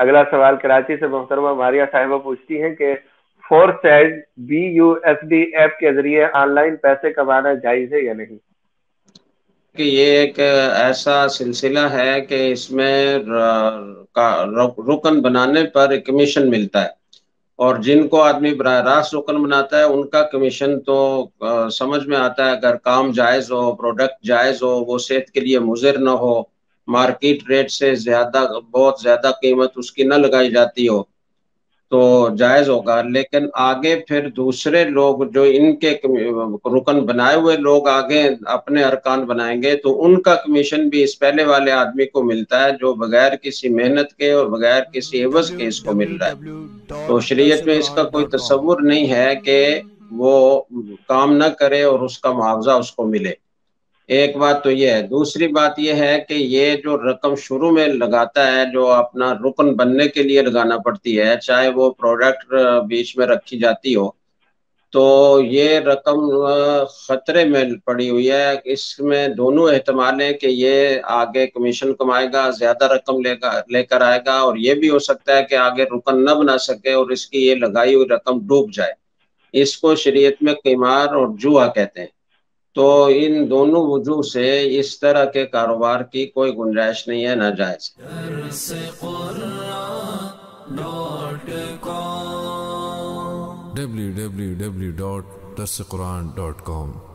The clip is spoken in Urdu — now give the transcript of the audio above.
اگلا سوال کراچی سے محترمہ ماریہ صاحبہ پوچھتی ہیں کہ فورسائز BUSD ایپ کے ذریعے آن لائن پیسے کمانا جائز ہے یا نہیں؟ کہ یہ ایک ایسا سلسلہ ہے کہ اس میں رکن بنانے پر کمیشن ملتا ہے، اور جن کو آدمی براہ راست رکن بناتا ہے ان کا کمیشن تو سمجھ میں آتا ہے، اگر کام جائز ہو، پروڈکٹ جائز ہو، وہ صحت کے لیے مضر نہ ہو، مارکیٹ ریٹ سے زیادہ بہت زیادہ قیمت اس کی نہ لگائی جاتی ہو، تو جائز ہوگا۔ لیکن آگے پھر دوسرے لوگ جو ان کے رکن بنائے ہوئے لوگ آگے اپنے ارکان بنائیں گے تو ان کا کمیشن بھی اس پہلے والے آدمی کو ملتا ہے، جو بغیر کسی محنت کے اور بغیر کسی عوض کے اس کو مل رہا ہے۔ تو شریعت میں اس کا کوئی تصور نہیں ہے کہ وہ کام نہ کرے اور اس کا معاوضہ اس کو ملے۔ ایک بات تو یہ ہے۔ دوسری بات یہ ہے کہ یہ جو رقم شروع میں لگاتا ہے، جو اپنا رکن بننے کے لیے لگانا پڑتی ہے، چاہے وہ پروڈکٹ بیچ میں رکھی جاتی ہو، تو یہ رقم خطرے میں پڑی ہوئی ہے۔ اس میں دونوں احتمال ہیں کہ یہ آگے کمیشن کمائے گا، زیادہ رقم لے کر آئے گا، اور یہ بھی ہو سکتا ہے کہ آگے رکن نہ بنا سکے اور اس کی یہ لگائی ہوئی رقم ڈوب جائے۔ اس کو شریعت میں قمار اور جوا کہتے ہیں۔ تو ان دونوں وجوہ سے اس طرح کے کاروبار کی کوئی گنجائش نہیں ہے، ناجائز۔ www.darsequran.com